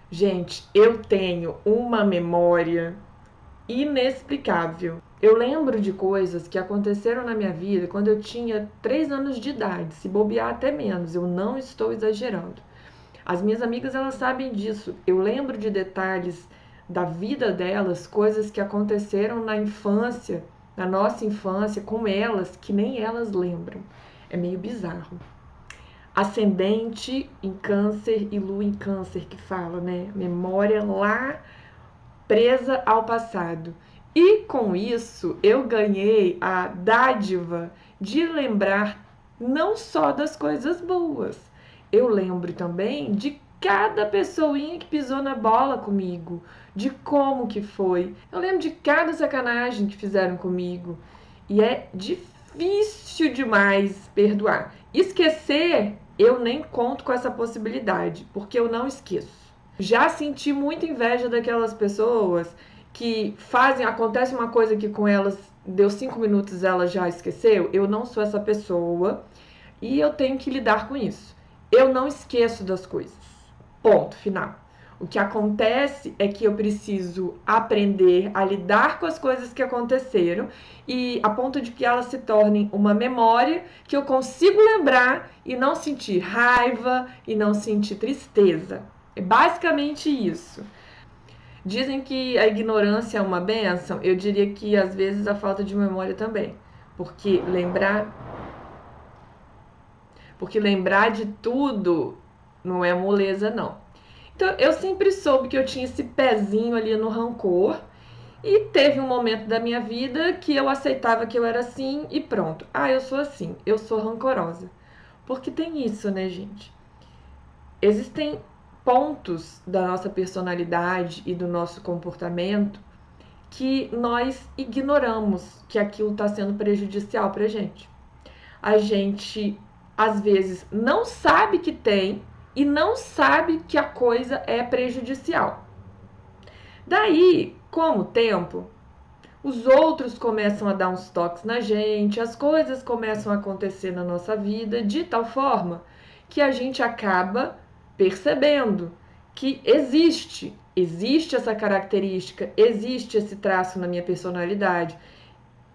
Gente, eu tenho uma memória inexplicável. Eu lembro de coisas que aconteceram na minha vida quando eu tinha 3 anos de idade, se bobear até menos, eu não estou exagerando. As minhas amigas, elas sabem disso. Eu lembro de detalhes da vida delas, coisas que aconteceram na infância, na nossa infância, com elas, que nem elas lembram. É meio bizarro. Ascendente em câncer e lua em câncer, que fala, né? Memória lá presa ao passado. E com isso eu ganhei a dádiva de lembrar não só das coisas boas. Eu lembro também de cada pessoinha que pisou na bola comigo, de como que foi. Eu lembro de cada sacanagem que fizeram comigo. E é difícil demais perdoar. Esquecer, eu nem conto com essa possibilidade, porque eu não esqueço. Já senti muita inveja daquelas pessoas que fazem, acontece uma coisa que com elas deu 5 minutos ela já esqueceu. Eu não sou essa pessoa e eu tenho que lidar com isso. Eu não esqueço das coisas. Ponto final. O que acontece é que eu preciso aprender a lidar com as coisas que aconteceram e a ponto de que elas se tornem uma memória que eu consigo lembrar e não sentir raiva e não sentir tristeza. É basicamente isso. Dizem que a ignorância é uma benção, eu diria que às vezes a falta de memória também. Porque lembrar, porque lembrar de tudo não é moleza, não. Então, eu sempre soube que eu tinha esse pezinho ali no rancor. E teve um momento da minha vida que eu aceitava que eu era assim e pronto. Ah, eu sou assim, eu sou rancorosa. Porque tem isso, né, gente? Existem pontos da nossa personalidade e do nosso comportamento que nós ignoramos que aquilo está sendo prejudicial para a gente. A gente, às vezes, não sabe que tem e não sabe que a coisa é prejudicial. Daí, com o tempo, os outros começam a dar uns toques na gente, as coisas começam a acontecer na nossa vida de tal forma que a gente acaba percebendo que existe essa característica, existe esse traço na minha personalidade.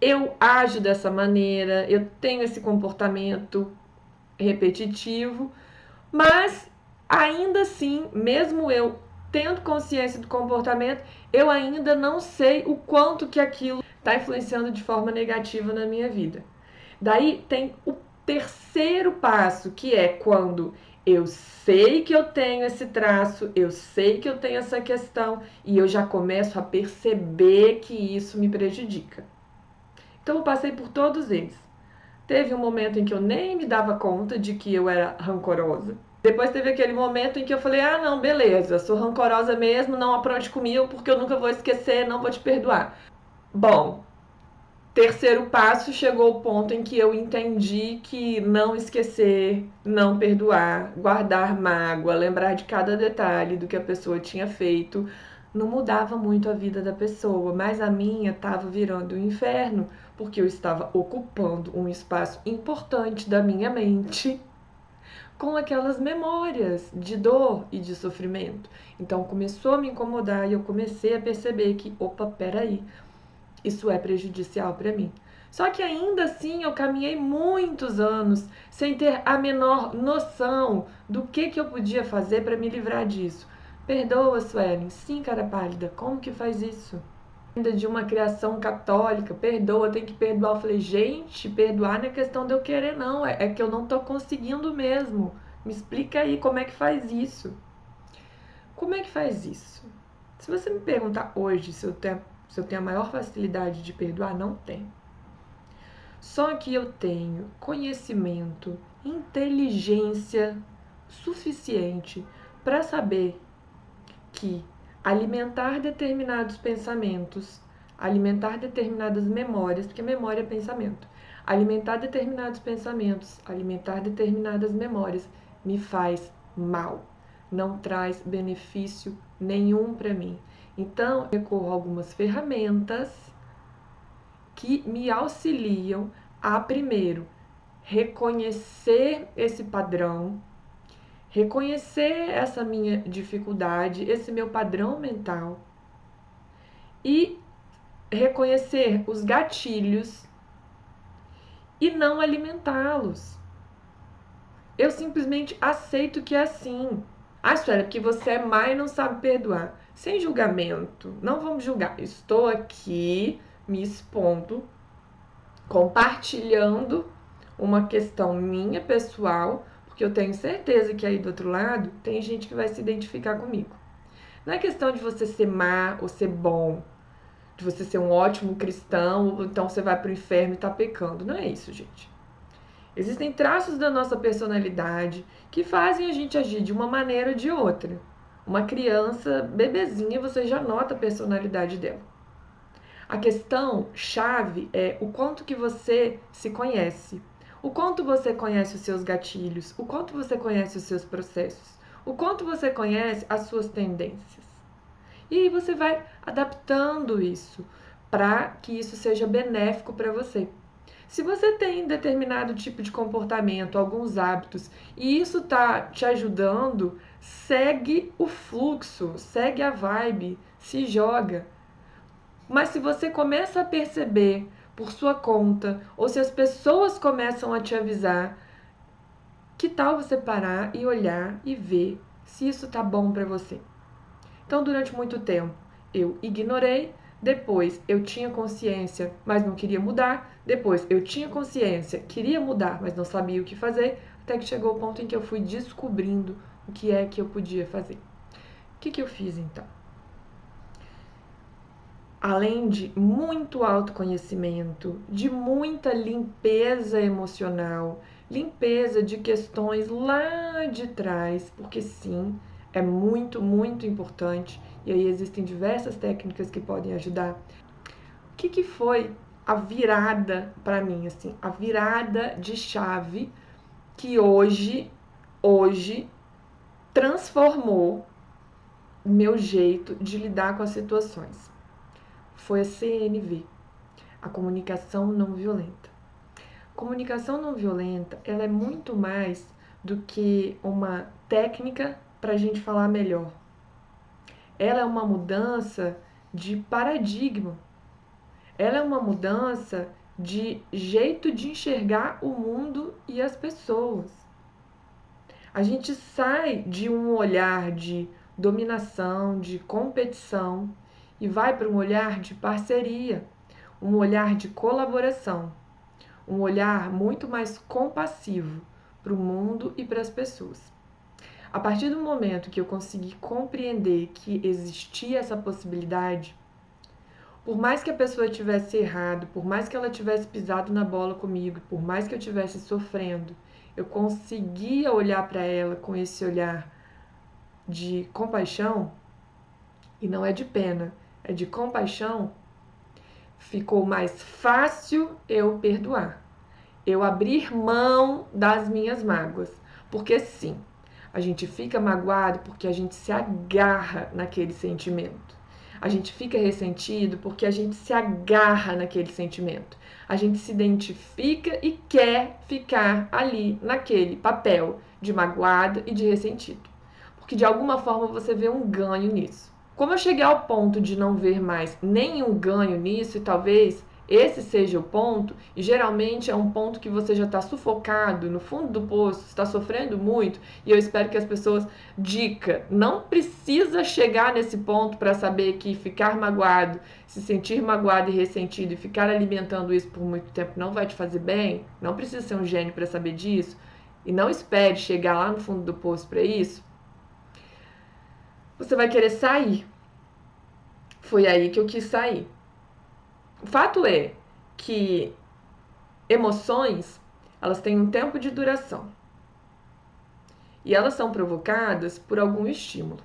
Eu ajo dessa maneira, eu tenho esse comportamento repetitivo, mas ainda assim, mesmo eu tendo consciência do comportamento, eu ainda não sei o quanto que aquilo está influenciando de forma negativa na minha vida. Daí tem o terceiro passo, que é quando eu sei que eu tenho esse traço, eu sei que eu tenho essa questão e eu já começo a perceber que isso me prejudica. Então eu passei por todos eles. Teve um momento em que eu nem me dava conta de que eu era rancorosa. Depois teve aquele momento em que eu falei: ah, não, beleza, sou rancorosa mesmo, não apronte comigo porque eu nunca vou esquecer, não vou te perdoar. Bom, terceiro passo, chegou o ponto em que eu entendi que não esquecer, não perdoar, guardar mágoa, lembrar de cada detalhe do que a pessoa tinha feito, não mudava muito a vida da pessoa, mas a minha estava virando um inferno, porque eu estava ocupando um espaço importante da minha mente com aquelas memórias de dor e de sofrimento. Então começou a me incomodar e eu comecei a perceber que, opa, peraí, isso é prejudicial para mim. Só que ainda assim eu caminhei muitos anos sem ter a menor noção do que eu podia fazer para me livrar disso. Perdoa, Suelen. Sim, cara pálida. Como que faz isso? Ainda de uma criação católica, perdoa, tem que perdoar. Eu falei, gente, perdoar não é questão de eu querer, não. É que eu não tô conseguindo mesmo. Me explica aí como é que faz isso. Como é que faz isso? Se você me perguntar hoje se eu tenho a maior facilidade de perdoar, não tenho. Só que eu tenho conhecimento, inteligência suficiente para saber que alimentar determinados pensamentos, alimentar determinadas memórias, porque memória é pensamento, alimentar determinados pensamentos, alimentar determinadas memórias me faz mal, não traz benefício nenhum para mim. Então, eu recorro a algumas ferramentas que me auxiliam a, primeiro, reconhecer esse padrão, reconhecer essa minha dificuldade, esse meu padrão mental e reconhecer os gatilhos e não alimentá-los. Eu simplesmente aceito que é assim. Ah, Suela, porque você é má e não sabe perdoar. Sem julgamento, não vamos julgar. Estou aqui me expondo, compartilhando uma questão minha pessoal, porque eu tenho certeza que aí do outro lado tem gente que vai se identificar comigo. Não é questão de você ser má ou ser bom, de você ser um ótimo cristão, ou então você vai pro inferno e tá pecando. Não é isso, gente. Existem traços da nossa personalidade que fazem a gente agir de uma maneira ou de outra. Uma criança, bebezinha, você já nota a personalidade dela. A questão chave é o quanto que você se conhece. O quanto você conhece os seus gatilhos, o quanto você conhece os seus processos, o quanto você conhece as suas tendências. E aí você vai adaptando isso para que isso seja benéfico para você. Se você tem determinado tipo de comportamento, alguns hábitos, e isso está te ajudando, segue o fluxo, segue a vibe, se joga. Mas se você começa a perceber por sua conta, ou se as pessoas começam a te avisar, que tal você parar e olhar e ver se isso tá bom para você? Então, durante muito tempo, eu ignorei. Depois, eu tinha consciência, mas não queria mudar. Depois, eu tinha consciência, queria mudar, mas não sabia o que fazer. Até que chegou o ponto em que eu fui descobrindo o que é que eu podia fazer. O que eu fiz então? Além de muito autoconhecimento, de muita limpeza emocional, limpeza de questões lá de trás, porque sim, é muito, muito importante. E aí existem diversas técnicas que podem ajudar. O que foi a virada para mim, assim, a virada de chave que hoje transformou o meu jeito de lidar com as situações? Foi a CNV, a comunicação não violenta. Comunicação não violenta, ela é muito mais do que uma técnica para a gente falar melhor. Ela é uma mudança de paradigma. Ela é uma mudança de jeito de enxergar o mundo e as pessoas. A gente sai de um olhar de dominação, de competição e vai para um olhar de parceria, um olhar de colaboração, um olhar muito mais compassivo para o mundo e para as pessoas. A partir do momento que eu consegui compreender que existia essa possibilidade, por mais que a pessoa tivesse errado, por mais que ela tivesse pisado na bola comigo, por mais que eu estivesse sofrendo, eu conseguia olhar para ela com esse olhar de compaixão, e não é de pena, é de compaixão. Ficou mais fácil eu perdoar, eu abrir mão das minhas mágoas. Porque sim, a gente fica magoado porque a gente se agarra naquele sentimento. A gente fica ressentido porque a gente se agarra naquele sentimento. A gente se identifica e quer ficar ali naquele papel de magoado e de ressentido. Porque de alguma forma você vê um ganho nisso. Como eu cheguei ao ponto de não ver mais nenhum ganho nisso, e talvez esse seja o ponto, e geralmente é um ponto que você já está sufocado, no fundo do poço, está sofrendo muito, e eu espero que as pessoas, dica, não precisa chegar nesse ponto para saber que ficar magoado, se sentir magoado e ressentido e ficar alimentando isso por muito tempo não vai te fazer bem, não precisa ser um gênio para saber disso, e não espere chegar lá no fundo do poço para isso. Você vai querer sair. Foi aí que eu quis sair. O fato é que emoções, elas têm um tempo de duração. E elas são provocadas por algum estímulo.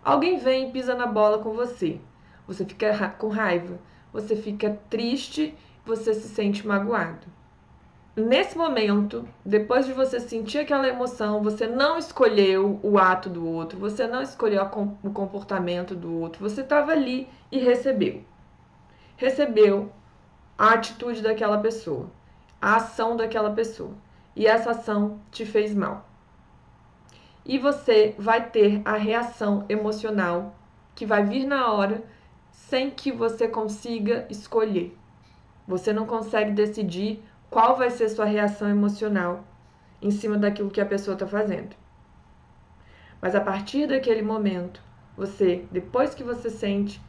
Alguém vem e pisa na bola com você. Você fica com raiva, você fica triste, você se sente magoado. Nesse momento, depois de você sentir aquela emoção, você não escolheu o ato do outro, você não escolheu o comportamento do outro, você estava ali e recebeu. Recebeu a atitude daquela pessoa, a ação daquela pessoa. E essa ação te fez mal. e você vai ter a reação emocional que vai vir na hora sem que você consiga escolher. Você não consegue decidir qual vai ser sua reação emocional em cima daquilo que a pessoa está fazendo. Mas a partir daquele momento, você, depois que você sente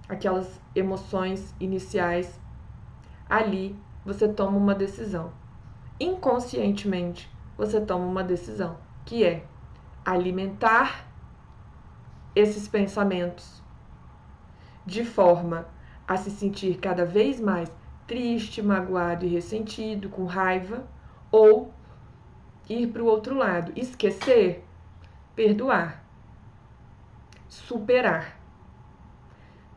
aquelas emoções iniciais, ali você toma uma decisão. Inconscientemente, você toma uma decisão, que é alimentar esses pensamentos de forma a se sentir cada vez mais triste, magoado e ressentido, com raiva, ou ir para o outro lado, esquecer, perdoar, superar,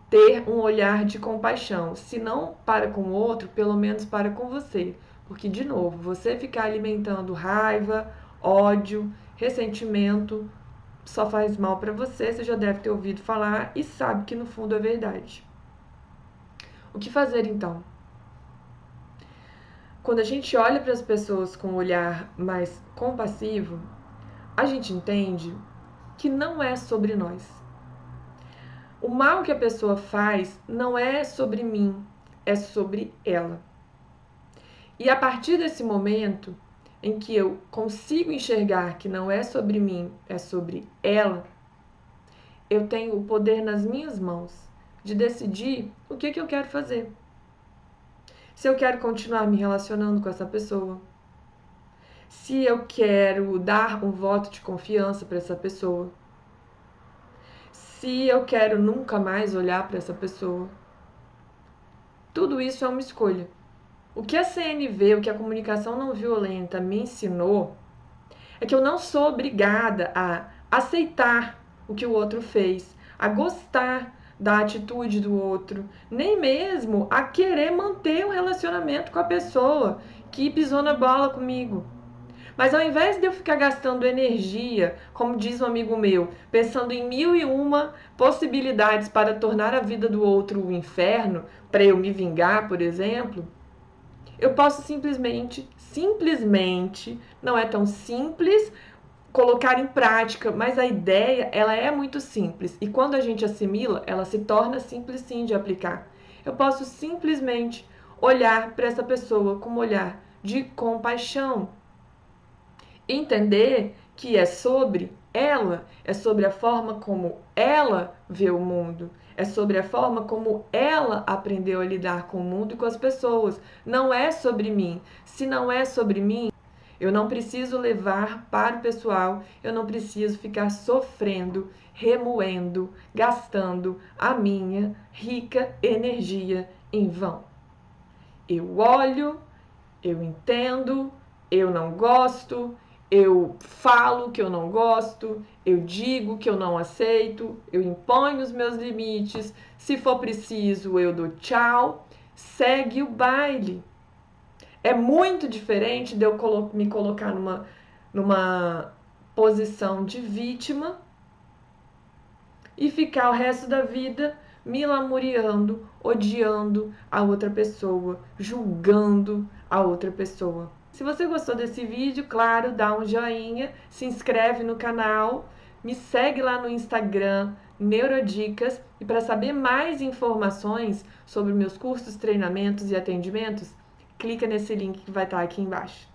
ter um olhar de compaixão, se não para com o outro, pelo menos para com você, porque de novo, você ficar alimentando raiva, ódio, ressentimento, só faz mal para você, você já deve ter ouvido falar e sabe que no fundo é verdade. O que fazer então? Quando a gente olha para as pessoas com um olhar mais compassivo, a gente entende que não é sobre nós. O mal que a pessoa faz não é sobre mim, é sobre ela. E a partir desse momento em que eu consigo enxergar que não é sobre mim, é sobre ela, eu tenho o poder nas minhas mãos de decidir o que eu quero fazer. Se eu quero continuar me relacionando com essa pessoa, se eu quero dar um voto de confiança para essa pessoa, se eu quero nunca mais olhar para essa pessoa. Tudo isso é uma escolha. O que a CNV, o que a comunicação não violenta me ensinou é que eu não sou obrigada a aceitar o que o outro fez, a gostar da atitude do outro, nem mesmo a querer manter um relacionamento com a pessoa que pisou na bola comigo. Mas ao invés de eu ficar gastando energia, como diz um amigo meu, pensando em 1001 possibilidades para tornar a vida do outro um inferno, para eu me vingar, por exemplo, eu posso simplesmente, não é tão simples colocar em prática, mas a ideia, ela é muito simples. E quando a gente assimila, ela se torna simples sim de aplicar. Eu posso simplesmente olhar para essa pessoa com um olhar de compaixão, entender que é sobre ela, é sobre a forma como ela vê o mundo, é sobre a forma como ela aprendeu a lidar com o mundo e com as pessoas. Não é sobre mim. Se não é sobre mim, eu não preciso levar para o pessoal, eu não preciso ficar sofrendo, remoendo, gastando a minha rica energia em vão. Eu olho, eu entendo, eu não gosto, eu falo que eu não gosto, eu digo que eu não aceito, eu imponho os meus limites, se for preciso eu dou tchau, segue o baile. É muito diferente de eu me colocar numa posição de vítima e ficar o resto da vida me lamuriando, odiando a outra pessoa, julgando a outra pessoa. Se você gostou desse vídeo, claro, dá um joinha, se inscreve no canal, me segue lá no Instagram, Neurodicas, e para saber mais informações sobre meus cursos, treinamentos e atendimentos, clica nesse link que vai estar aqui embaixo.